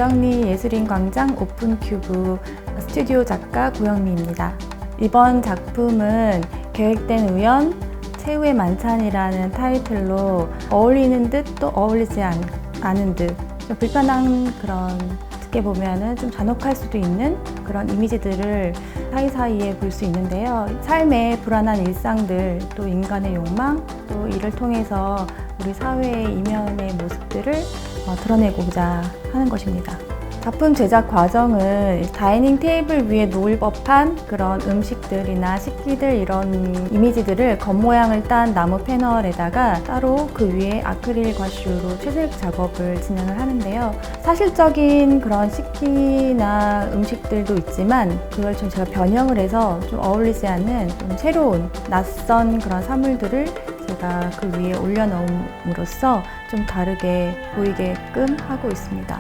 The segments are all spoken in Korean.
안정리 예술인광장 오픈큐브 스튜디오 작가 고영미입니다. 이번 작품은 계획된 우연, 최후의 만찬이라는 타이틀로 어울리는 듯 또 어울리지 않은 듯 좀 불편한 그런, 어떻게 보면은 좀 잔혹할 수도 있는 그런 이미지들을 사이사이에 볼 수 있는데요. 삶의 불안한 일상들, 또 인간의 욕망, 또 이를 통해서 우리 사회의 이면의 모습들을 드러내고자 하는 것입니다. 작품 제작 과정은 다이닝 테이블 위에 놓을 법한 그런 음식들이나 식기들, 이런 이미지들을 겉모양을 딴 나무 패널에다가 따로 그 위에 아크릴 과슈로 채색 작업을 진행을 하는데요. 사실적인 그런 식기나 음식들도 있지만 그걸 좀 제가 변형을 해서 좀 어울리지 않는 좀 새로운 낯선 그런 사물들을 제가 그 위에 올려놓음으로써 좀 다르게 보이게끔 하고 있습니다.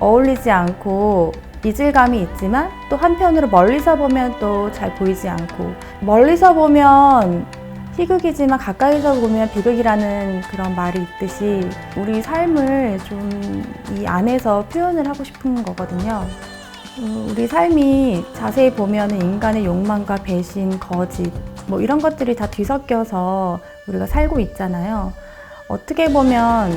어울리지 않고 이질감이 있지만 또 한편으로 멀리서 보면 또 잘 보이지 않고, 멀리서 보면 희극이지만 가까이서 보면 비극이라는 그런 말이 있듯이 우리 삶을 좀 이 안에서 표현을 하고 싶은 거거든요. 우리 삶이 자세히 보면 인간의 욕망과 배신, 거짓 뭐 이런 것들이 다 뒤섞여서 우리가 살고 있잖아요. 어떻게 보면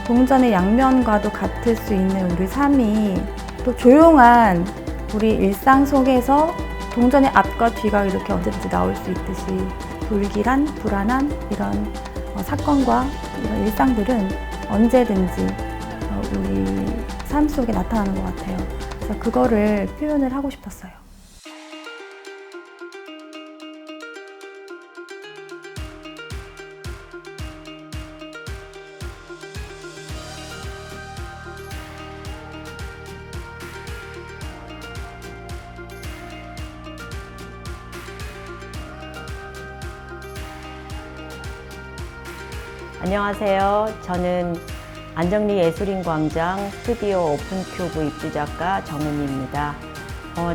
동전의 양면과도 같을 수 있는 우리 삶이 또 조용한 우리 일상 속에서 동전의 앞과 뒤가 이렇게 언제든지 나올 수 있듯이 불길한, 불안한 이런 사건과 이런 일상들은 언제든지 우리 삶 속에 나타나는 것 같아요. 그래서 그거를 표현을 하고 싶었어요. 안녕하세요. 저는 안정리 예술인광장 스튜디오 오픈큐브 입주작가 정은희입니다.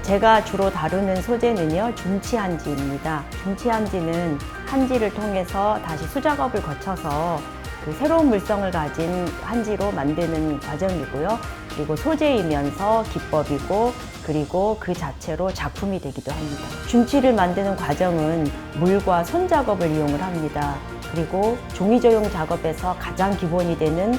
제가 주로 다루는 소재는요, 중치한지입니다. 중치한지는 한지를 통해서 다시 수작업을 거쳐서 그 새로운 물성을 가진 한지로 만드는 과정이고요. 그리고 소재이면서 기법이고, 그리고 그 자체로 작품이 되기도 합니다. 중치를 만드는 과정은 물과 손 작업을 이용을 합니다. 그리고 종이조형 작업에서 가장 기본이 되는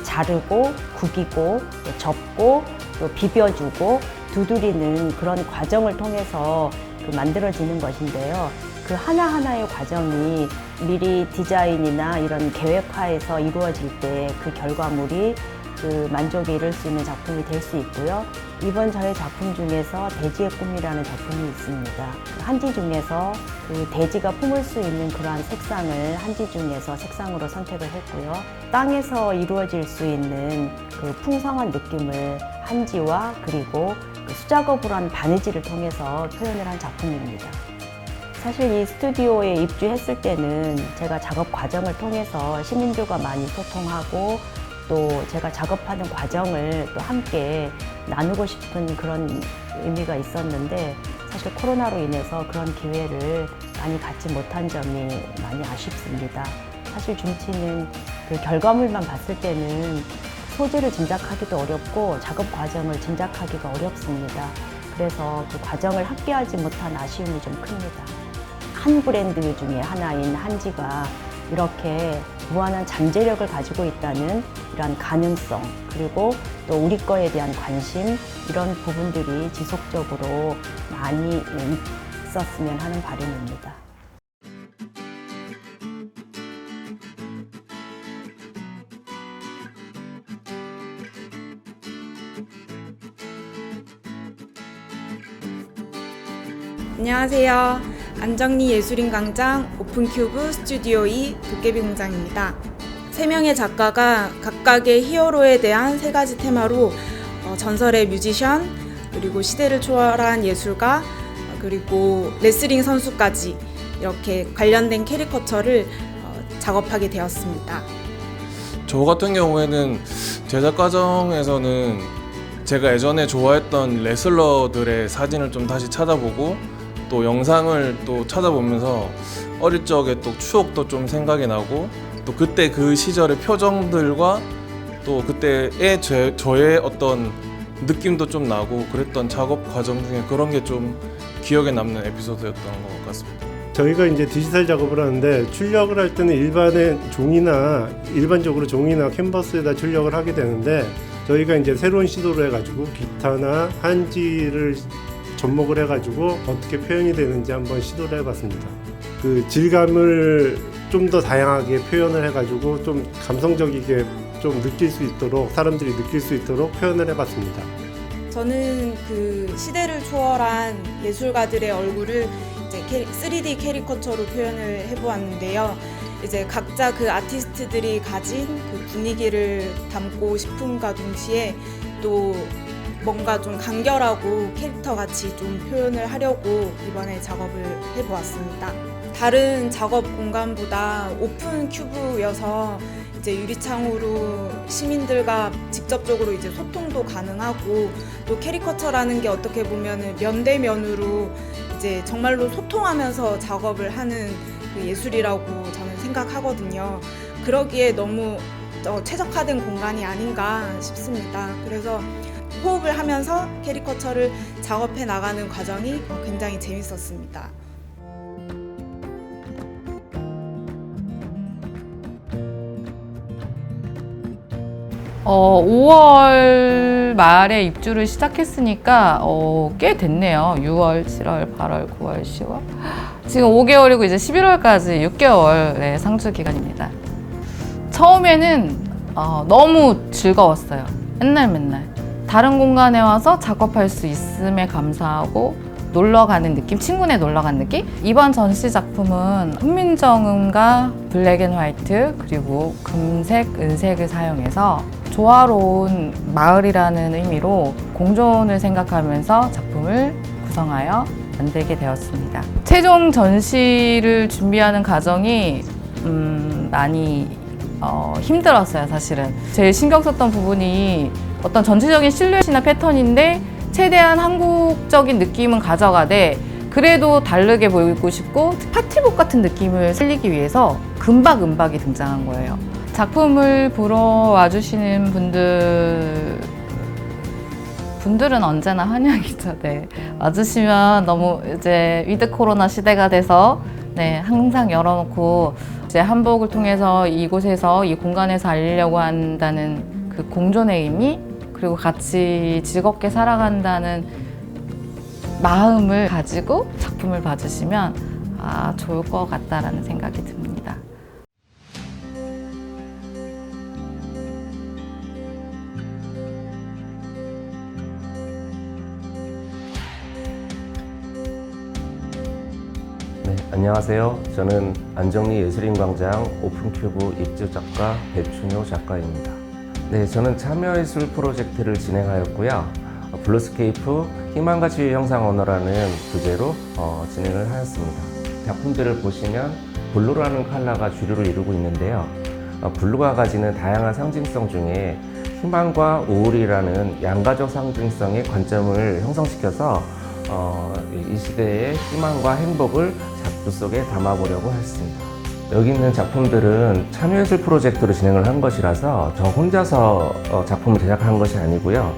자르고, 구기고, 또 접고, 또 비벼주고, 두드리는 그런 과정을 통해서 만들어지는 것인데요. 그 하나하나의 과정이 미리 디자인이나 이런 계획화에서 이루어질 때 그 결과물이 그 만족에 이를 수 있는 작품이 될 수 있고요. 이번 저의 작품 중에서 대지의 꿈이라는 작품이 있습니다. 한지 중에서 그 대지가 품을 수 있는 그러한 색상을 한지 중에서 색상으로 선택을 했고요. 땅에서 이루어질 수 있는 그 풍성한 느낌을 한지와 그리고 그 수작업으로 한 바느질을 통해서 표현을 한 작품입니다. 사실 이 스튜디오에 입주했을 때는 제가 작업 과정을 통해서 시민들과 많이 소통하고 또 제가 작업하는 과정을 또 함께 나누고 싶은 그런 의미가 있었는데, 사실 코로나로 인해서 그런 기회를 많이 갖지 못한 점이 많이 아쉽습니다. 사실 중치는 그 결과물만 봤을 때는 소재를 짐작하기도 어렵고 작업 과정을 짐작하기가 어렵습니다. 그래서 그 과정을 함께하지 못한 아쉬움이 좀 큽니다. 한 브랜드 중에 하나인 한지가 이렇게 무한한 잠재력을 가지고 있다는 이러한 가능성, 그리고 또 우리 거에 대한 관심, 이런 부분들이 지속적으로 많이 있었으면 하는 바람입니다. 안녕하세요. 안정리 예술인광장 오픈큐브 스튜디오 2 도깨비 공장입니다. 3명의 작가가 각각의 히어로에 대한 3가지 테마로 전설의 뮤지션, 그리고 시대를 초월한 예술가, 그리고 레슬링 선수까지 이렇게 관련된 캐리커처를 작업하게 되었습니다. 저 같은 경우에는 제작 과정에서는 제가 예전에 좋아했던 레슬러들의 사진을 좀 다시 찾아보고 또 영상을 또 찾아보면서 어릴 적에 또 추억도 좀 생각이 나고 또 그때 그 시절의 표정들과 또 그때의 저의 어떤 느낌도 좀 나고 그랬던 작업 과정 중에 그런 게 좀 기억에 남는 에피소드였던 것 같습니다. 저희가 이제 디지털 작업을 하는데 출력을 할 때는 일반적으로 종이나 캔버스에다 출력을 하게 되는데 저희가 이제 새로운 시도를 해가지고 기타나 한지를 접목을 해가지고 어떻게 표현이 되는지 한번 시도를 해봤습니다. 그 질감을 좀 더 다양하게 표현을 해가지고 좀 감성적이게 좀 느낄 수 있도록 사람들이 느낄 수 있도록 표현을 해봤습니다. 저는 그 시대를 초월한 예술가들의 얼굴을 이제 3D 캐리커처로 표현을 해보았는데요. 이제 각자 그 아티스트들이 가진 그 분위기를 담고 싶음과 동시에 또 뭔가 좀 간결하고 캐릭터 같이 좀 표현을 하려고 이번에 작업을 해보았습니다. 다른 작업 공간보다 오픈 큐브여서 이제 유리창으로 시민들과 직접적으로 이제 소통도 가능하고 또 캐리커처라는 게 어떻게 보면은 면대면으로 이제 정말로 소통하면서 작업을 하는 그 예술이라고 저는 생각하거든요. 그러기에 너무 최적화된 공간이 아닌가 싶습니다. 그래서 호흡을 하면서 캐리커처를 작업해 나가는 과정이 굉장히 재밌었습니다. 5월 말에 입주를 시작했으니까 꽤 됐네요. 6월, 7월, 8월, 9월, 10월. 지금 5개월이고 이제 11월까지 6개월의 상주 기간입니다. 처음에는 너무 즐거웠어요. 맨날. 다른 공간에 와서 작업할 수 있음에 감사하고 놀러 가는 느낌, 친구네 놀러 간 느낌? 이번 전시 작품은 훈민정음과 블랙 앤 화이트 그리고 금색, 은색을 사용해서 조화로운 마을이라는 의미로 공존을 생각하면서 작품을 구성하여 만들게 되었습니다. 최종 전시를 준비하는 과정이 많이 힘들었어요, 사실은. 제일 신경 썼던 부분이 어떤 전체적인 실루엣이나 패턴인데 최대한 한국적인 느낌은 가져가되 그래도 다르게 보이고 싶고 파티복 같은 느낌을 살리기 위해서 금박이 등장한 거예요. 작품을 보러 와주시는 분들은 언제나 환영이죠. 네. 와주시면 너무 이제 위드 코로나 시대가 돼서 네, 항상 열어놓고 이제 한복을 통해서 이곳에서 이 공간에서 알리려고 한다는 그 공존의 의미 그리고 같이 즐겁게 살아간다는 마음을 가지고 작품을 봐주시면 좋을 것 같다라는 생각이 듭니다. 네, 안녕하세요. 저는 안정리 예술인광장 오픈큐브 입주 작가 배춘효 작가입니다. 네, 저는 참여예술 프로젝트를 진행하였고요. 블루스케이프 희망과 지혜의 형상 언어라는 주제로 진행을 하였습니다. 작품들을 보시면 블루라는 컬러가 주류를 이루고 있는데요. 블루가 가지는 다양한 상징성 중에 희망과 우울이라는 양가적 상징성의 관점을 형성시켜서 이 시대의 희망과 행복을 작품 속에 담아보려고 했습니다. 여기 있는 작품들은 참여예술 프로젝트로 진행을 한 것이라서 저 혼자서 작품을 제작한 것이 아니고요.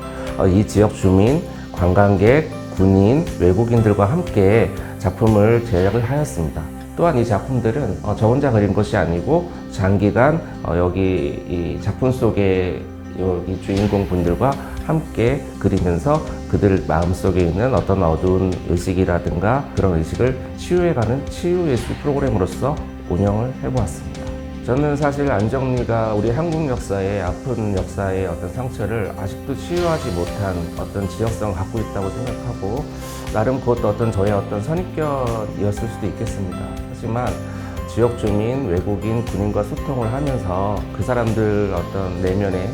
이 지역 주민, 관광객, 군인, 외국인들과 함께 작품을 제작을 하였습니다. 또한 이 작품들은 저 혼자 그린 것이 아니고 장기간 여기 이 작품 속에 여기 주인공 분들과 함께 그리면서 그들 마음속에 있는 어떤 어두운 의식이라든가 그런 의식을 치유해가는 치유예술 프로그램으로서 운영을 해보았습니다. 저는 사실 안정리가 우리 한국 역사의 아픈 역사의 어떤 상처를 아직도 치유하지 못한 어떤 지역성을 갖고 있다고 생각하고 나름 그것도 어떤 저의 어떤 선입견이었을 수도 있겠습니다. 하지만 지역 주민, 외국인, 군인과 소통을 하면서 그 사람들 어떤 내면에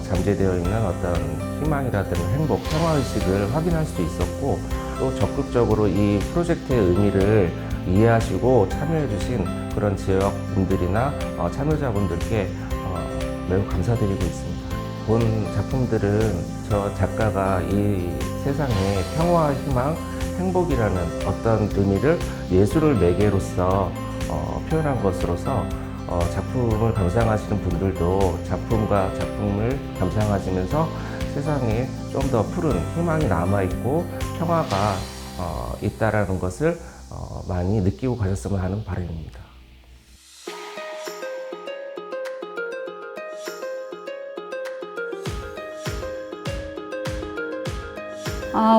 잠재되어 있는 어떤 희망이라든가 행복, 평화의식을 확인할 수 있었고 또 적극적으로 이 프로젝트의 의미를 이해하시고 참여해주신 그런 지역 분들이나 참여자분들께 매우 감사드리고 있습니다. 본 작품들은 저 작가가 이 세상에 평화, 희망, 행복이라는 어떤 의미를 예술을 매개로서 표현한 것으로서 작품을 감상하시는 분들도 작품과 작품을 감상하시면서 세상에 좀 더 푸른 희망이 남아있고 평화가 있다라는 것을 많이 느끼고 가셨으면 하는 바람입니다.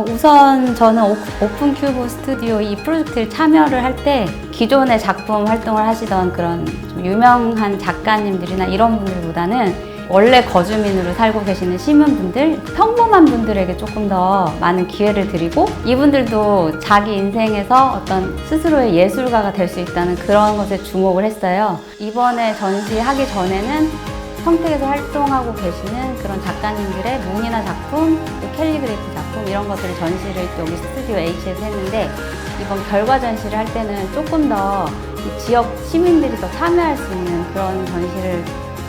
우선 저는 오픈 큐브 스튜디오 이 프로젝트를 참여를 할 때 기존의 작품 활동을 하시던 그런 좀 유명한 작가님들이나 이런 분들보다는 원래 거주민으로 살고 계시는 시민분들, 평범한 분들에게 조금 더 많은 기회를 드리고 이분들도 자기 인생에서 어떤 스스로의 예술가가 될 수 있다는 그런 것에 주목을 했어요. 이번에 전시하기 전에는 평택에서 활동하고 계시는 그런 작가님들의 문이나 작품, 또 캘리그래피 작품 이런 것들을 전시를 여기 스튜디오 H에서 했는데 이번 결과 전시를 할 때는 조금 더 이 지역 시민들이 더 참여할 수 있는 그런 전시를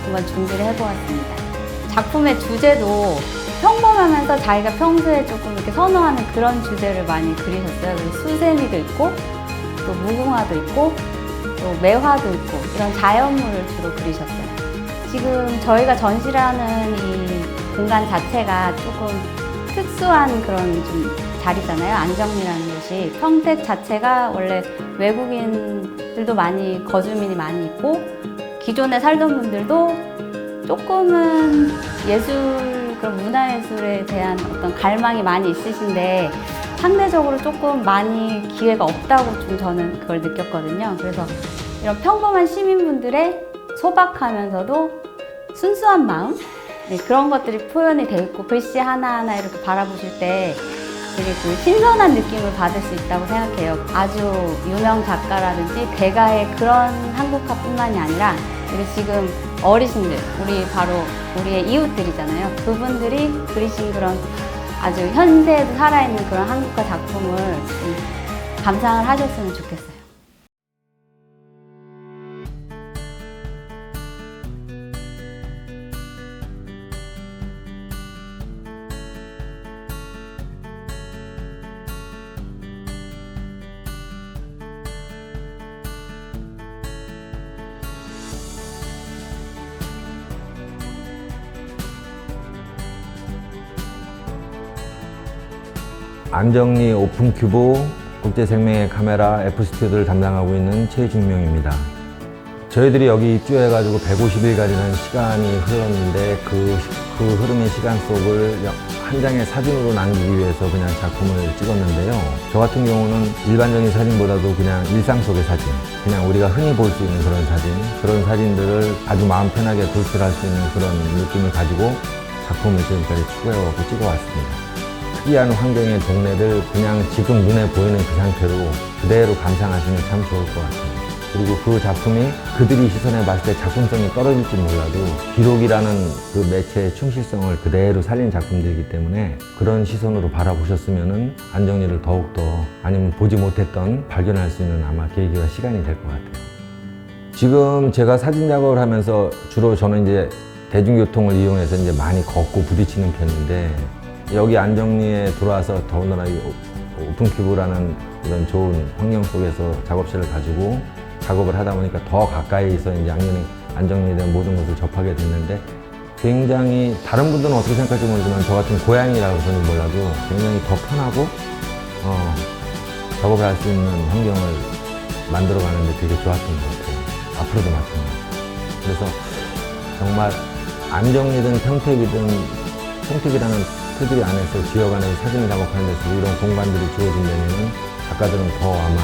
한번 준비를 해보았습니다. 작품의 주제도 평범하면서 자기가 평소에 조금 이렇게 선호하는 그런 주제를 많이 그리셨어요. 그래서 수세미도 있고 또 무궁화도 있고 또 매화도 있고 이런 자연물을 주로 그리셨어요. 지금 저희가 전시를 하는 이 공간 자체가 조금 특수한 그런 좀 자리잖아요. 안정리라는 곳이. 평택 자체가 원래 외국인들도 많이 거주민이 많이 있고 기존에 살던 분들도 조금은 예술, 그런 문화예술에 대한 어떤 갈망이 많이 있으신데 상대적으로 조금 많이 기회가 없다고 좀 저는 그걸 느꼈거든요. 그래서 이런 평범한 시민분들의 소박하면서도 순수한 마음? 네, 그런 것들이 표현이 되어 있고 글씨 하나하나 이렇게 바라보실 때 되게 그 신선한 느낌을 받을 수 있다고 생각해요. 아주 유명 작가라든지 대가의 그런 한국화뿐만이 아니라 우리 지금 어르신들, 우리의 이웃들이잖아요. 그분들이 그리신 그런 아주 현대에도 살아있는 그런 한국화 작품을 좀 감상을 하셨으면 좋겠어요. 안정리 오픈큐브 국제생명의 카메라 F스튜디오를 담당하고 있는 최준명입니다. 저희들이 여기 입주해가지고 150일간이라는 시간이 흘렀는데 그 흐름의 시간 속을 한 장의 사진으로 남기기 위해서 그냥 작품을 찍었는데요. 저 같은 경우는 일반적인 사진보다도 그냥 일상 속의 사진, 그냥 우리가 흔히 볼 수 있는 그런 사진, 그런 사진들을 아주 마음 편하게 돌출할 수 있는 그런 느낌을 가지고 작품을 지금까지 추구해오고 찍어왔습니다. 특이한 환경의 동네를 그냥 지금 눈에 보이는 그 상태로 그대로 감상하시면 참 좋을 것 같아요. 그리고 그 작품이 그들이 시선에 봤을 때 작품성이 떨어질지 몰라도 기록이라는 그 매체의 충실성을 그대로 살린 작품들이기 때문에 그런 시선으로 바라보셨으면 안정리를 더욱더 아니면 보지 못했던 발견할 수 있는 아마 계기와 시간이 될 것 같아요. 지금 제가 사진 작업을 하면서 주로 저는 이제 대중교통을 이용해서 이제 많이 걷고 부딪히는 편인데 여기 안정리에 들어와서 더군다나 이 오픈큐브라는 이런 좋은 환경 속에서 작업실을 가지고 작업을 하다 보니까 더 가까이서 이제 안정리에 대한 모든 것을 접하게 됐는데 굉장히 다른 분들은 어떻게 생각할지 모르지만 저 같은 고양이라고는 몰라도 굉장히 더 편하고 작업을 할 수 있는 환경을 만들어가는데 되게 좋았던 것 같아요. 앞으로도 마찬가지. 그래서 정말 안정리든 평택이라는 스튜디오 안에서 지역 안에서 사진을 작업하는 데서 이런 공간들이 주어진다면 작가들은 더 아마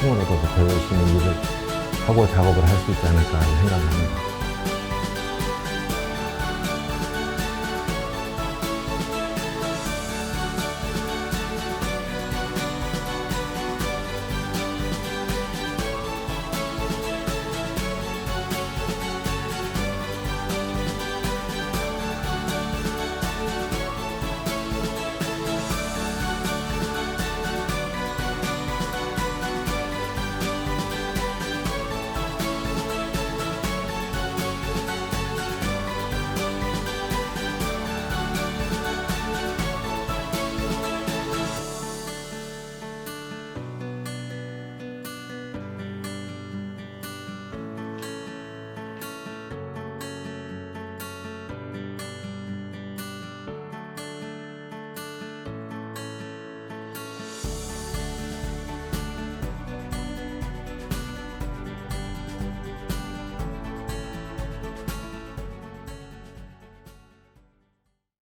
힘을 얻어서 더 열심히 일을 하고 작업을 할 수 있지 않을까 생각을 합니다.